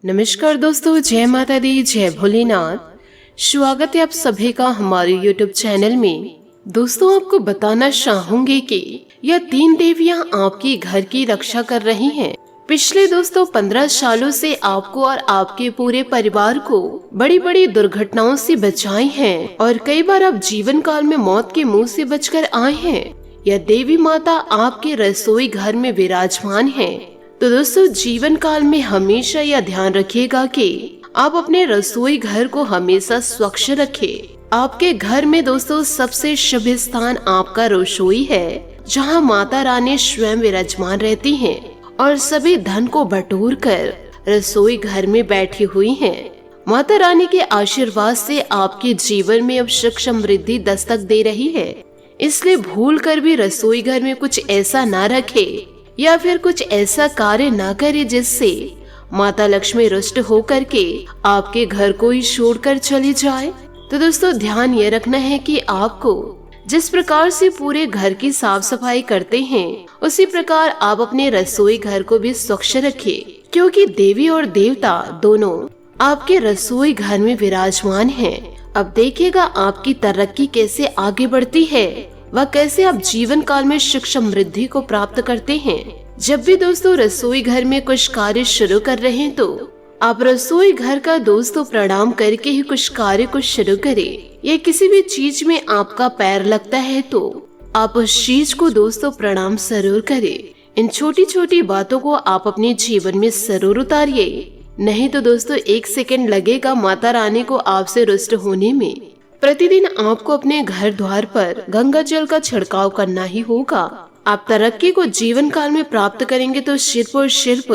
नमस्कार दोस्तों, जय माता दी, जय भोलेनाथ। स्वागत है आप सभी का हमारे YouTube चैनल में। दोस्तों, आपको बताना चाहूंगी कि यह 3 देवियां आपकी घर की रक्षा कर रही हैं। पिछले दोस्तों 15 सालों से आपको और आपके पूरे परिवार को बड़ी बड़ी दुर्घटनाओं से बचाई हैं और कई बार आप जीवन काल में मौत के मुंह से बचकर आए हैं। यह देवी माता आपके रसोई घर में विराजमान है। तो दोस्तों, जीवन काल में हमेशा यह ध्यान रखिएगा कि आप अपने रसोई घर को हमेशा स्वच्छ रखें। आपके घर में दोस्तों सबसे शुभ स्थान आपका रसोई है, जहां माता रानी स्वयं विराजमान रहती हैं और सभी धन को बटोर कर रसोई घर में बैठी हुई हैं। माता रानी के आशीर्वाद से आपके जीवन में अब सुख समृद्धि दस्तक दे रही है। इसलिए भूल कर भी रसोई घर में कुछ ऐसा ना रखे या फिर कुछ ऐसा कार्य ना करे जिससे माता लक्ष्मी रुष्ट होकर के आपके घर को ही छोड़कर चली जाए। तो दोस्तों, ध्यान ये रखना है कि आपको जिस प्रकार से पूरे घर की साफ सफाई करते हैं, उसी प्रकार आप अपने रसोई घर को भी स्वच्छ रखें, क्योंकि देवी और देवता दोनों आपके रसोई घर में विराजमान हैं। अब देखिएगा आपकी तरक्की कैसे आगे बढ़ती है, वह कैसे आप जीवन काल में सुख समृद्धि को प्राप्त करते हैं। जब भी दोस्तों रसोई घर में कुछ कार्य शुरू कर रहे हैं, तो आप रसोई घर का दोस्तों प्रणाम करके ही कुछ कार्य को शुरू करें। या किसी भी चीज में आपका पैर लगता है तो आप उस चीज को दोस्तों प्रणाम जरूर करें। इन छोटी छोटी बातों को आप अपने जीवन में जरूर उतारिए, नहीं तो दोस्तों 1 सेकंड लगेगा माता रानी को आपसे रुष्ट होने में। प्रतिदिन आपको अपने घर द्वार पर गंगा जल का छिड़काव करना ही होगा। आप तरक्की को जीवन काल में प्राप्त करेंगे तो सिर्फ और सिर्फ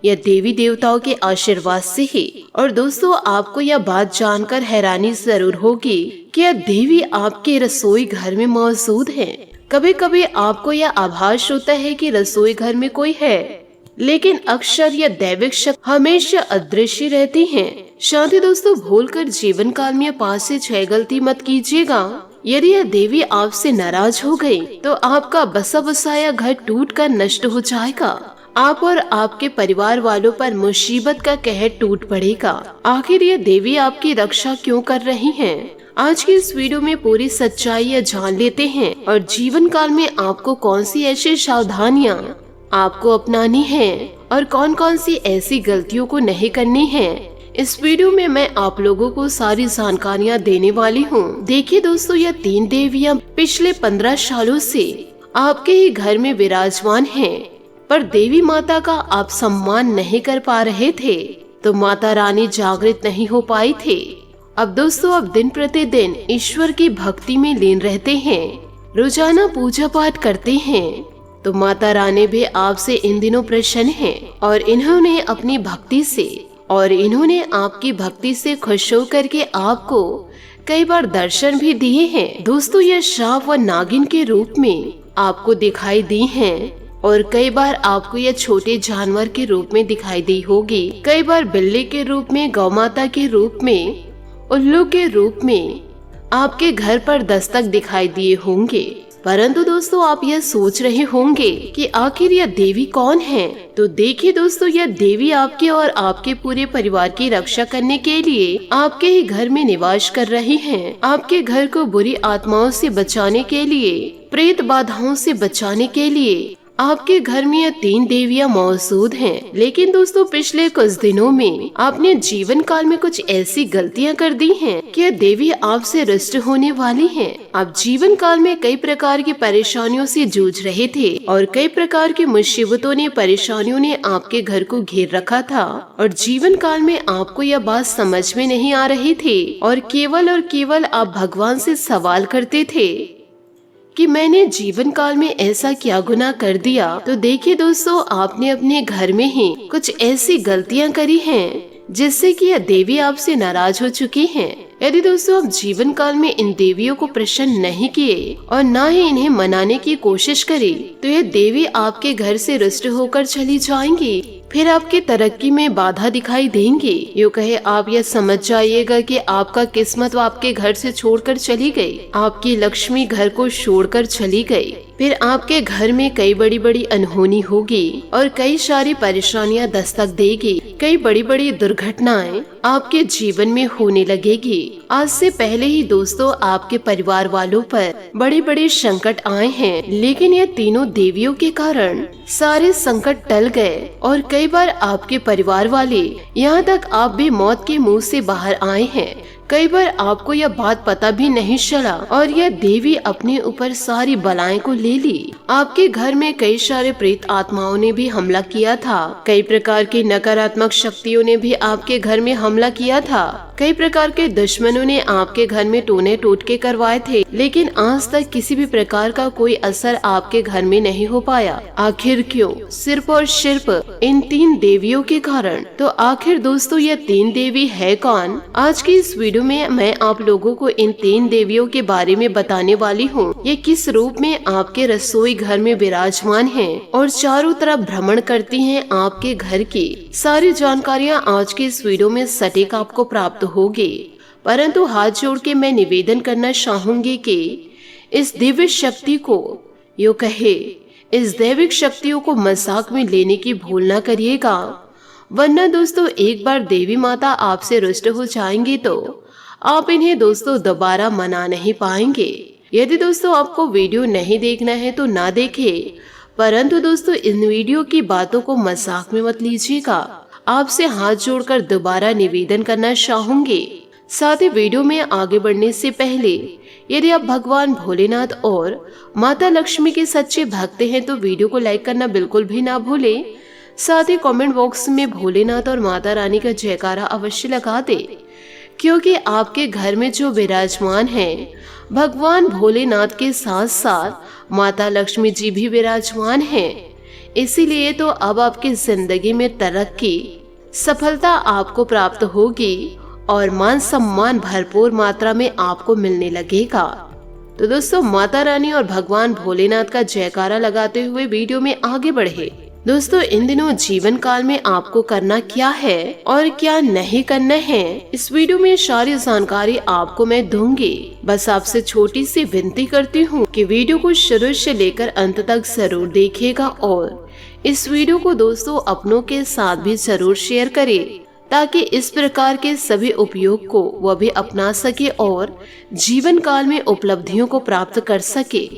यह देवी देवताओं के आशीर्वाद से ही। और दोस्तों, आपको यह बात जानकर हैरानी जरूर होगी कि यह देवी आपके रसोई घर में मौजूद है। कभी कभी आपको यह आभास होता है कि रसोई घर में कोई है, लेकिन अक्सर यह दैविक शक्ति हमेशा अदृश्य रहती हैं। शांति दोस्तों, भूलकर जीवन काल में 5 से 6 गलती मत कीजिएगा। यदि यह देवी आपसे नाराज हो गई तो आपका बसा बसाया घर टूटकर नष्ट हो जाएगा। आप और आपके परिवार वालों पर मुसीबत का कहर टूट पड़ेगा। आखिर यह देवी आपकी रक्षा क्यों कर रही हैं? आज की इस वीडियो में पूरी सच्चाई जान लेते हैं और जीवन काल में आपको कौन सी ऐसी सावधानियां आपको अपनानी है और कौन कौन सी ऐसी गलतियों को नहीं करनी है। इस वीडियो में मैं आप लोगों को सारी जानकारियाँ देने वाली हूँ। देखिए दोस्तों, यह 3 देवियाँ पिछले 15 सालों से आपके ही घर में विराजमान हैं, पर देवी माता का आप सम्मान नहीं कर पा रहे थे, तो माता रानी जागृत नहीं हो पाई थे। अब दोस्तों, अब दिन प्रतिदिन ईश्वर की भक्ति में लीन रहते हैं, रोजाना पूजा पाठ करते हैं, तो माता रानी भी आपसे इन दिनों प्रसन्न है और इन्होंने आपकी भक्ति से खुश होकर के आपको कई बार दर्शन भी दिए हैं। दोस्तों, यह सांप व नागिन के रूप में आपको दिखाई दी हैं और कई बार आपको यह छोटे जानवर के रूप में दिखाई दी होगी। कई बार बिल्ली के रूप में, गौ माता के रूप में, उल्लू के रूप में आपके घर पर दस्तक दिखाई दिए होंगे। परंतु दोस्तों, आप यह सोच रहे होंगे कि आखिर यह देवी कौन है। तो देखिए दोस्तों, यह देवी आपके और आपके पूरे परिवार की रक्षा करने के लिए आपके ही घर में निवास कर रही हैं। आपके घर को बुरी आत्माओं से बचाने के लिए, प्रेत बाधाओं से बचाने के लिए आपके घर में यह 3 देवियां मौजूद हैं। लेकिन दोस्तों, पिछले कुछ दिनों में आपने जीवन काल में कुछ ऐसी गलतियां कर दी हैं कि यह देवी आपसे रुष्ट होने वाली हैं। आप जीवन काल में कई प्रकार की परेशानियों से जूझ रहे थे और कई प्रकार की मुसीबतों ने, परेशानियों ने आपके घर को घेर रखा था और जीवन काल में आपको यह बात समझ में नहीं आ रही थी और केवल आप भगवान से सवाल करते थे कि मैंने जीवन काल में ऐसा क्या गुनाह कर दिया। तो देखिए दोस्तों, आपने अपने घर में ही कुछ ऐसी गलतियां करी हैं जिससे कि यह देवी आपसे नाराज हो चुकी हैं। यदि दोस्तों आप जीवन काल में इन देवियों को प्रसन्न नहीं किए और न ही इन्हें मनाने की कोशिश करी, तो यह देवी आपके घर से रुष्ट होकर चली जाएंगी। फिर आपकी तरक्की में बाधा दिखाई देंगे। यूँ कहे आप यह समझ जाइएगा कि आपका किस्मत आपके घर से छोड़कर चली गई, आपकी लक्ष्मी घर को छोड़कर चली गई। फिर आपके घर में कई बड़ी बड़ी अनहोनी होगी और कई सारी परेशानियां दस्तक देगी। कई बड़ी बड़ी दुर्घटनाएं आपके जीवन में होने लगेगी। आज से पहले ही दोस्तों आपके परिवार वालों पर बड़े बड़े संकट आए हैं, लेकिन ये तीनों देवियों के कारण सारे संकट टल गए और कई बार आपके परिवार वाले, यहाँ तक आप भी मौत के मुंह से बाहर आए हैं। कई बार आपको यह बात पता भी नहीं चला और यह देवी अपने ऊपर सारी बलाएं को ले ली। आपके घर में कई सारे प्रेत आत्माओं ने भी हमला किया था, कई प्रकार की नकारात्मक शक्तियों ने भी आपके घर में हमला किया था, कई प्रकार के दुश्मनों ने आपके घर में टोने टोटके करवाए थे, लेकिन आज तक किसी भी प्रकार का कोई असर आपके घर में नहीं हो पाया। आखिर क्यों? सिर्फ और सिर्फ इन 3 देवियों के कारण। तो आखिर दोस्तों ये 3 देवी है कौन? आज की इस वीडियो में मैं आप लोगों को इन 3 देवियों के बारे में बताने वाली हूँ। ये किस रूप में आपके रसोई घर में विराजमान हैं और चारों तरफ भ्रमण करती हैं आपके घर की। सारी जानकारियाँ आज की इस वीडियो में सटीक आपको प्राप्त होगी, परंतु हाथ जोड़ के मैं निवेदन करना चाहूंगी कि इस दिव्य शक्ति को, यूँ कहे इस दैविक शक्तियों को मजाक में लेने की भूल न करिएगा, वरना दोस्तों एक बार देवी माता आपसे रुष्ट हो जाएंगी तो आप इन्हें दोस्तों दोबारा मना नहीं पाएंगे। यदि दोस्तों आपको वीडियो नहीं देखना है तो ना देखें, परंतु दोस्तों इन वीडियो की बातों को मजाक में मत लीजिएगा। आपसे हाथ जोड़कर दोबारा निवेदन करना चाहूंगी। साथ ही वीडियो में आगे बढ़ने से पहले यदि आप भगवान भोलेनाथ और माता लक्ष्मी के सच्चे भक्त हैं तो वीडियो को लाइक करना बिल्कुल भी ना भूलें। साथ ही कमेंट बॉक्स में भोलेनाथ और माता रानी का जयकारा अवश्य लगा दे, क्योंकि आपके घर में जो विराजमान हैं भगवान भोलेनाथ के साथ साथ माता लक्ष्मी जी भी विराजमान हैं। इसीलिए तो अब आपकी जिंदगी में तरक्की, सफलता आपको प्राप्त होगी और मान सम्मान भरपूर मात्रा में आपको मिलने लगेगा। तो दोस्तों माता रानी और भगवान भोलेनाथ का जयकारा लगाते हुए वीडियो में आगे बढ़े। दोस्तों इन दिनों जीवन काल में आपको करना क्या है और क्या नहीं करना है, इस वीडियो में सारी जानकारी आपको मैं दूंगी। बस आपसे छोटी सी विनती करती हूँ कि वीडियो को शुरू से लेकर अंत तक जरूर देखिएगा और इस वीडियो को दोस्तों अपनों के साथ भी जरूर शेयर करें, ताकि इस प्रकार के सभी उपयोग को वह भी अपना सके और जीवन काल में उपलब्धियों को प्राप्त कर सके।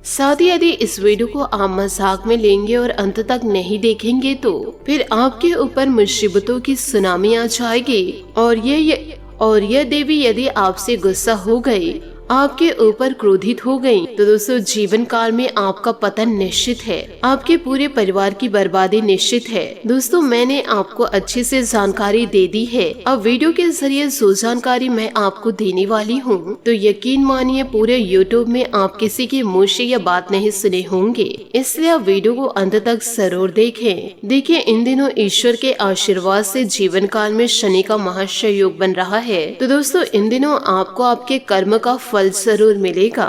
साथ ही यदि इस वीडियो को आप मजाक में लेंगे और अंत तक नहीं देखेंगे तो फिर आपके ऊपर मुसीबतों की सुनामी आ जाएगी और यह देवी यदि आपसे गुस्सा हो गई, आपके ऊपर क्रोधित हो गई, तो दोस्तों जीवन काल में आपका पतन निश्चित है, आपके पूरे परिवार की बर्बादी निश्चित है। दोस्तों मैंने आपको अच्छे से जानकारी दे दी है, अब वीडियो के जरिए जो जानकारी मैं आपको देने वाली हूँ तो यकीन मानिए पूरे यूट्यूब में आप किसी के मुँह से यह बात नहीं सुने होंगे, इसलिए आप वीडियो को अंत तक जरूर देखें। देखिए इन दिनों ईश्वर के आशीर्वाद से जीवन काल में शनि का महाशय योग बन रहा है, तो दोस्तों इन दिनों आपको आपके कर्म का फल जरूर मिलेगा।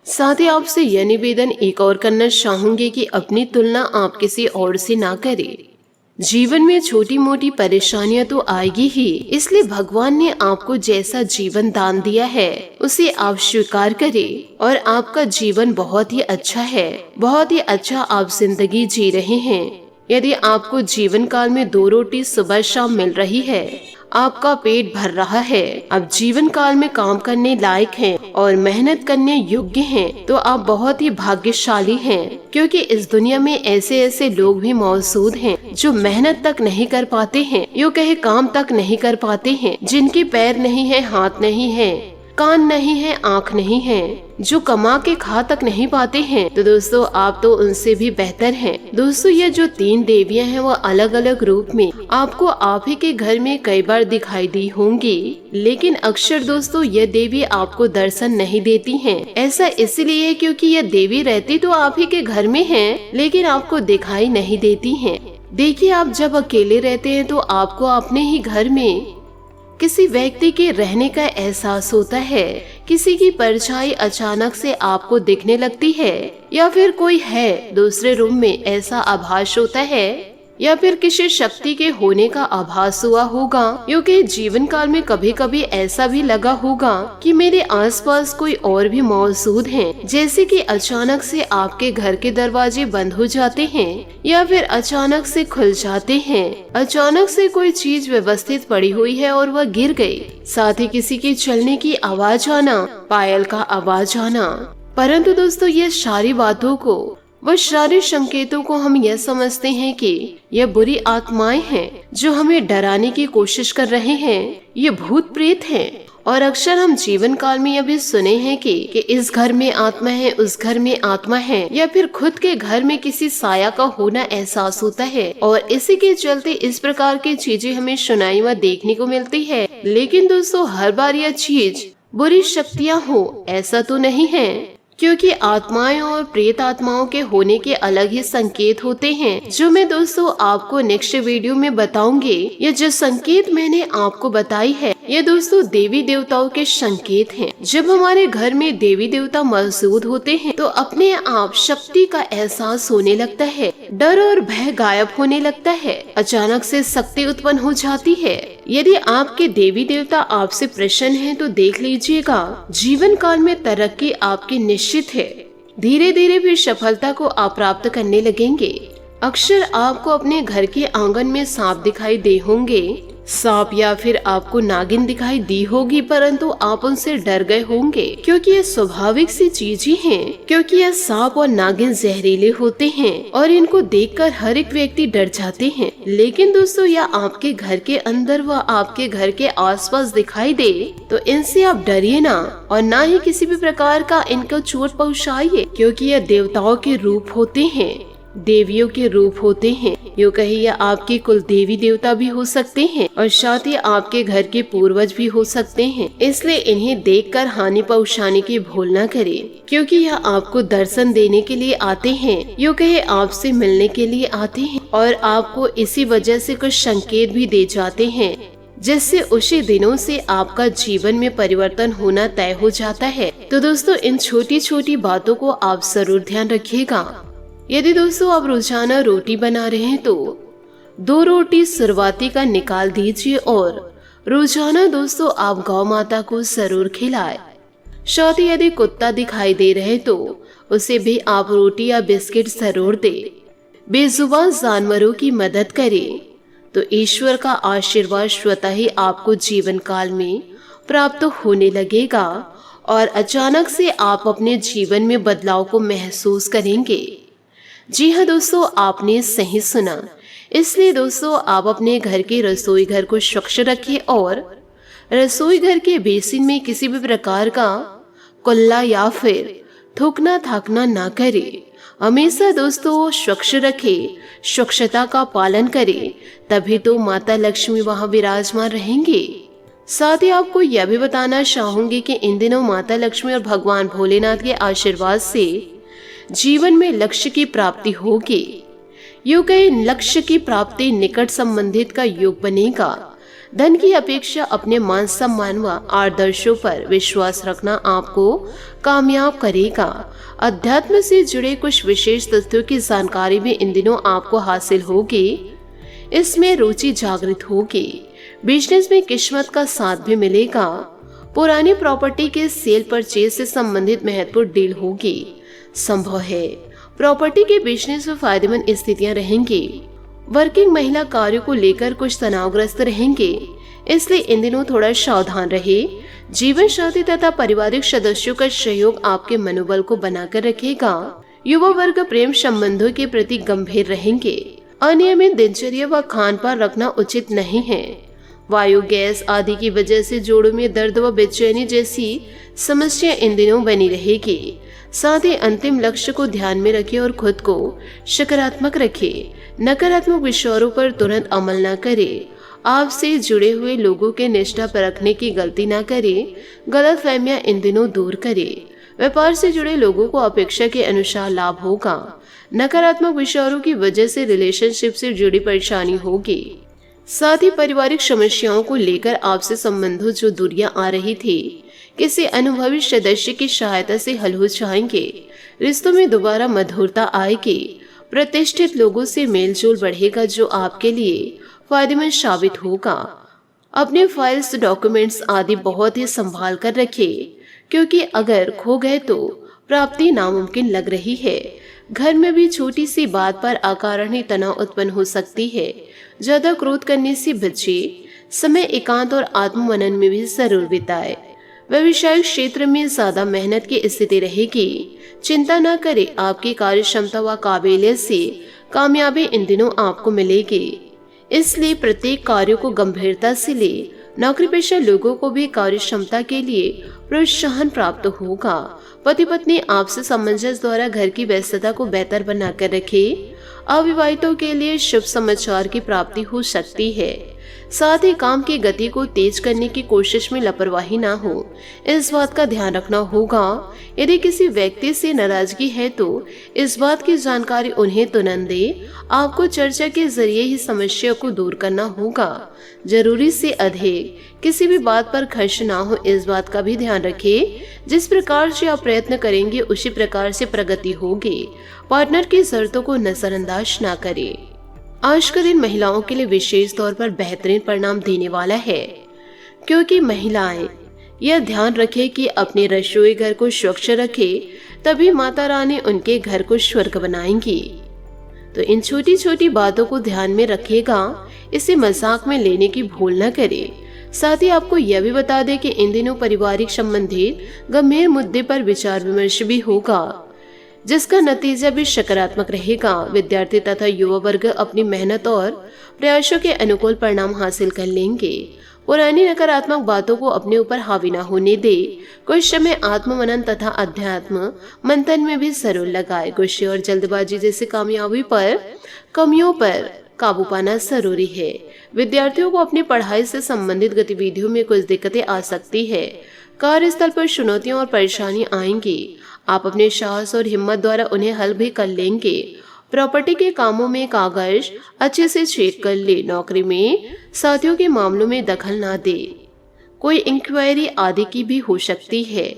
साथ ही आपसे यह निवेदन एक और करना चाहूंगी कि अपनी तुलना आप किसी और से ना करें। जीवन में छोटी मोटी परेशानियां तो आएगी ही, इसलिए भगवान ने आपको जैसा जीवन दान दिया है उसे आप स्वीकार करें और आपका जीवन बहुत ही अच्छा है, बहुत ही अच्छा आप जिंदगी जी रहे हैं। यदि आपको जीवन काल में 2 रोटी सुबह शाम मिल रही है, आपका पेट भर रहा है, आप जीवन काल में काम करने लायक हैं और मेहनत करने योग्य हैं, तो आप बहुत ही भाग्यशाली हैं, क्योंकि इस दुनिया में ऐसे ऐसे लोग भी मौजूद हैं जो मेहनत तक नहीं कर पाते हैं, यूँ कहे काम तक नहीं कर पाते हैं, जिनके पैर नहीं है, हाथ नहीं है, कान नहीं है, आँख नहीं है, जो कमा के खा तक नहीं पाते हैं, तो दोस्तों आप तो उनसे भी बेहतर हैं। दोस्तों ये जो 3 देवियां हैं वो अलग अलग रूप में आपको आप ही के घर में कई बार दिखाई दी होंगी, लेकिन अक्सर दोस्तों ये देवी आपको दर्शन नहीं देती हैं। ऐसा इसलिए क्योंकि ये देवी रहती तो आप ही के घर में है, लेकिन आपको दिखाई नहीं देती है। देखिए आप जब अकेले रहते हैं तो आपको अपने ही घर में किसी व्यक्ति के रहने का एहसास होता है, किसी की परछाई अचानक से आपको दिखने लगती है, या फिर कोई है दूसरे रूम में, ऐसा आभास होता है। या फिर किसी शक्ति के होने का आभास हुआ होगा, क्योंकि जीवन काल में कभी कभी ऐसा भी लगा होगा कि मेरे आसपास कोई और भी मौजूद हैं, जैसे कि अचानक से आपके घर के दरवाजे बंद हो जाते हैं या फिर अचानक से खुल जाते हैं, अचानक से कोई चीज व्यवस्थित पड़ी हुई है और वह गिर गई, साथ ही किसी के चलने की आवाज आना, पायल का आवाज आना। परंतु दोस्तों, ये सारी बातों को, वह सारे संकेतों को हम यह समझते हैं कि यह बुरी आत्माएं हैं जो हमें डराने की कोशिश कर रहे हैं, ये भूत प्रेत हैं। और अक्सर हम जीवन काल में यह भी सुने हैं कि इस घर में आत्मा है, उस घर में आत्मा है, या फिर खुद के घर में किसी साया का होना एहसास होता है। और इसी के चलते इस प्रकार की चीजें हमें सुनाई व देखने को मिलती है। लेकिन दोस्तों, हर बार यह चीज बुरी शक्तियाँ हो ऐसा तो नहीं है, क्योंकि आत्माएं और प्रेत आत्माओं के होने के अलग ही संकेत होते हैं, जो मैं दोस्तों आपको नेक्स्ट वीडियो में बताऊंगी। ये जो संकेत मैंने आपको बताई है, ये दोस्तों देवी देवताओं के संकेत हैं। जब हमारे घर में देवी देवता मौजूद होते हैं तो अपने आप शक्ति का एहसास होने लगता है, डर और भय गायब होने लगता है, अचानक से शक्ति उत्पन्न हो जाती है। यदि आपके देवी देवता आपसे प्रसन्न हैं तो देख लीजिएगा, जीवन काल में तरक्की आपकी निश्चित है। धीरे धीरे फिर सफलता को आप प्राप्त करने लगेंगे। अक्सर आपको अपने घर के आंगन में सांप दिखाई दे होंगे, सांप या फिर आपको नागिन दिखाई दी होगी, परंतु आप उनसे डर गए होंगे, क्योंकि ये स्वाभाविक सी चीज ही है, क्योंकि यह सांप और नागिन जहरीले होते हैं और इनको देखकर हर एक व्यक्ति डर जाते हैं। लेकिन दोस्तों, यह आपके घर के अंदर व आपके घर के आसपास दिखाई दे तो इनसे आप डरिए ना, और ना ही किसी भी प्रकार का इनको चोट पहुँचाइए, क्योंकि यह देवताओं के रूप होते हैं, देवियों के रूप होते हैं। यूँ कहिए यह आपके कुल देवी देवता भी हो सकते हैं और साथ ही आपके घर के पूर्वज भी हो सकते हैं। इसलिए इन्हें देखकर हानि पहुंचाने की भूल न करें, क्योंकि यह आपको दर्शन देने के लिए आते हैं, यूँ कहिए आपसे मिलने के लिए आते हैं और आपको इसी वजह से कुछ संकेत भी दे जाते हैं, जिससे उसी दिनों से आपका जीवन में परिवर्तन होना तय हो जाता है। तो दोस्तों, इन छोटी छोटी बातों को आप जरूर ध्यान रखिएगा। यदि दोस्तों आप रोजाना रोटी बना रहे हैं तो 2 रोटी शुरुआती का निकाल दीजिए और रोजाना दोस्तों आप गौ माता को जरूर खिलाएं। साथ ही यदि कुत्ता दिखाई दे रहे तो उसे भी आप रोटी या बिस्किट जरूर दें। बेजुबान जानवरों की मदद करें तो ईश्वर का आशीर्वाद स्वतः ही आपको जीवन काल में प्राप्त होने लगेगा और अचानक से आप अपने जीवन में बदलाव को महसूस करेंगे। जी हाँ दोस्तों, आपने सही सुना। इसलिए दोस्तों आप अपने घर के रसोई घर को स्वच्छ रखें और रसोई घर के बेसिन में किसी भी प्रकार का कुल्ला या फिर थूकना थाकना ना करें। हमेशा दोस्तों स्वच्छ रखें, स्वच्छता का पालन करें, तभी तो माता लक्ष्मी वहाँ विराजमान रहेंगे। साथ ही आपको यह भी बताना चाहूंगी कि इन दिनों माता लक्ष्मी और भगवान भोलेनाथ के आशीर्वाद से जीवन में लक्ष्य की प्राप्ति होगी। यूँ कहे लक्ष्य की प्राप्ति निकट संबंधित का योग बनेगा। धन की अपेक्षा अपने मान सम्मान व आदर्शों पर विश्वास रखना आपको कामयाब करेगा। अध्यात्म से जुड़े कुछ विशेष तथ्यों की जानकारी भी इन दिनों आपको हासिल होगी। इसमें रुचि जागृत होगी। बिजनेस में किस्मत का साथ भी मिलेगा। पुरानी प्रॉपर्टी के सेल परचेज से संबंधित महत्वपूर्ण डील होगी। संभव है प्रॉपर्टी के बिजनेस में फायदेमंद स्थितियां रहेंगी। वर्किंग महिला कार्यों को लेकर कुछ तनावग्रस्त रहेंगे, इसलिए इन दिनों थोड़ा सावधान रहे। जीवन साथी तथा पारिवारिक सदस्यों का सहयोग आपके मनोबल को बनाकर रखेगा। युवा वर्ग प्रेम संबंधों के प्रति गंभीर रहेंगे। अनियमित दिनचर्या व खान पान रखना उचित नहीं है। वायु, गैस आदि की वजह से जोड़ों में दर्द व बेचैनी जैसी समस्या इन दिनों बनी रहेगी। साथ ही अंतिम लक्ष्य को ध्यान में रखें और खुद को सकारात्मक रखें। नकारात्मक विचारों पर तुरंत अमल न करें। आपसे जुड़े हुए लोगों के निष्ठा परखने की गलती न करें। गलतफहमियां इन दिनों दूर करें। व्यापार से जुड़े लोगों को अपेक्षा के अनुसार लाभ होगा। नकारात्मक विचारों की वजह से रिलेशनशिप से जुड़ी परेशानी होगी। साथ ही पारिवारिक समस्याओं को लेकर आपसे संबंधों जो दूरियां आ रही थी, किसी अनुभवी सदस्य की सहायता से हल हो जाएंगे। रिश्तों में दोबारा मधुरता आएगी। प्रतिष्ठित लोगों से मेलजोल बढ़ेगा जो आपके लिए फायदेमंद साबित होगा। अपने फाइल्स, डॉक्यूमेंट्स आदि बहुत ही संभाल कर रखें, क्योंकि अगर खो गए तो प्राप्ति नामुमकिन लग रही है। घर में भी छोटी सी बात पर अकारण ही तनाव उत्पन्न हो सकती है। ज्यादा क्रोध करने से बचे। समय एकांत और आत्ममनन में भी जरूर बिताए। व्यवसायिक क्षेत्र में ज्यादा मेहनत की स्थिति रहेगी। चिंता न करें, आपकी कार्य क्षमता व काबिलियत से कामयाबी इन दिनों आपको मिलेगी, इसलिए प्रत्येक कार्य को गंभीरता से ले। नौकरी पेशा लोगों को भी कार्य क्षमता के लिए प्रोत्साहन प्राप्त होगा। पति पत्नी आपसी सामंजस्य द्वारा घर की व्यस्तता को बेहतर बनाकर रखे। अविवाहितों के लिए शुभ समाचार की प्राप्ति हो सकती है। साथ ही काम की गति को तेज करने की कोशिश में लापरवाही ना हो, इस बात का ध्यान रखना होगा। यदि किसी व्यक्ति से नाराजगी है तो इस बात की जानकारी उन्हें तुरंत दे। आपको चर्चा के जरिए ही समस्या को दूर करना होगा। जरूरी से अधिक किसी भी बात पर खर्च ना हो, इस बात का भी ध्यान रखें। जिस प्रकार से आप प्रयत्न करेंगे उसी प्रकार से प्रगति होगी। पार्टनर की शर्तों को नजरअंदाज ना करें। आज का दिन महिलाओं के लिए विशेष तौर पर बेहतरीन परिणाम देने वाला है, क्योंकि महिलाएं यह ध्यान रखें कि अपने रसोई घर को स्वच्छ रखें, तभी माता रानी उनके घर को स्वर्ग बनाएंगी। तो इन छोटी छोटी बातों को ध्यान में रखिएगा, इसे मजाक में लेने की भूल न करें। साथ ही आपको यह भी बता दें कि इन दिनों पारिवारिक संबंधित गंभीर मुद्दे पर विचार विमर्श भी होगा, जिसका नतीजा भी सकारात्मक रहेगा। विद्यार्थी तथा युवा वर्ग अपनी मेहनत और प्रयासों के अनुकूल परिणाम हासिल कर लेंगे। पुरानी नकारात्मक बातों को अपने ऊपर हावी न होने दे। कुछ समय आत्ममनन तथा अध्यात्म मंथन में भी जरूर लगाए। गुस्से और जल्दबाजी जैसे कमियों पर काबू पाना जरूरी है। विद्यार्थियों को अपनी पढ़ाई से संबंधित गतिविधियों में कुछ दिक्कतें आ सकती है। कार्यस्थल पर चुनौतियां और परेशानी आएंगी। आप अपने साहस और हिम्मत द्वारा उन्हें हल भी कर लेंगे। प्रॉपर्टी के कामों में कागज अच्छे से चेक कर ले। नौकरी में साथियों के मामलों में दखल ना दे। कोई इंक्वायरी आदि की भी हो सकती है।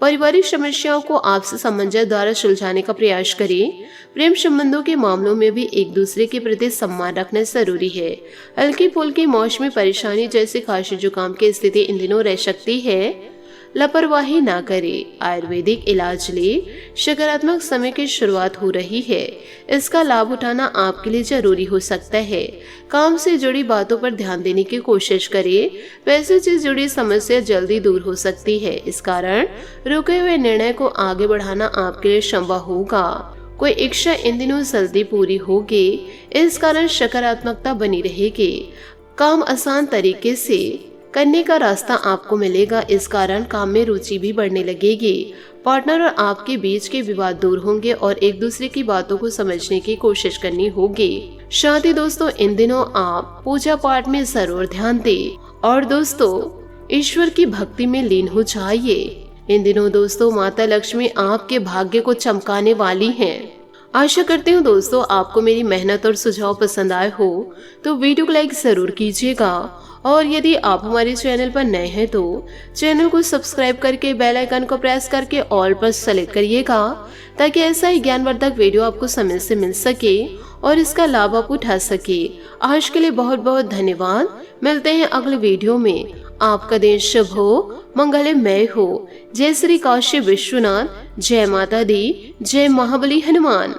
पारिवारिक समस्याओं को आपसी सामंजस्य द्वारा सुलझाने का प्रयास करें। प्रेम संबंधों के मामलों में भी एक दूसरे के प्रति सम्मान रखना जरूरी है। हल्की फुल्की मौसमी परेशानी जैसे खांसी जुकाम की स्थिति इन दिनों रह सकती है। लापरवाही ना करें। आयुर्वेदिक इलाज ले। सकारात्मक समय की शुरुआत हो रही है, इसका लाभ उठाना आपके लिए जरूरी हो सकता है। काम से जुड़ी बातों पर ध्यान देने की कोशिश करें। पैसे से जुड़ी समस्या जल्दी दूर हो सकती है, इस कारण रुके हुए निर्णय को आगे बढ़ाना आपके लिए संभव होगा। कोई इच्छा इन दिनों जल्दी पूरी होगी, इस कारण सकारात्मकता बनी रहेगी। काम आसान तरीके से करने का रास्ता आपको मिलेगा, इस कारण काम में रुचि भी बढ़ने लगेगी। पार्टनर और आपके बीच के विवाद दूर होंगे और एक दूसरे की बातों को समझने की कोशिश करनी होगी। साथ ही दोस्तों, इन दिनों आप पूजा पाठ में जरूर ध्यान दें और दोस्तों ईश्वर की भक्ति में लीन हो जाइए। इन दिनों दोस्तों माता लक्ष्मी आपके भाग्य को चमकाने वाली हैं। आशा करती हूँ दोस्तों आपको मेरी मेहनत और सुझाव पसंद आए हो तो वीडियो को लाइक जरूर कीजिएगा, और यदि आप हमारे चैनल पर नए हैं तो चैनल को सब्सक्राइब करके बेल आइकन को प्रेस करके ऑल पर सेलेक्ट करिएगा, ताकि ऐसा ही ज्ञानवर्धक वीडियो आपको समय से मिल सके और इसका लाभ आप उठा सके। आज के लिए बहुत बहुत धन्यवाद। मिलते हैं अगले वीडियो में। आपका दिन शुभ हो, मंगलमय हो। जय श्री काशी विश्वनाथ, जय माता दी, जय महाबली हनुमान।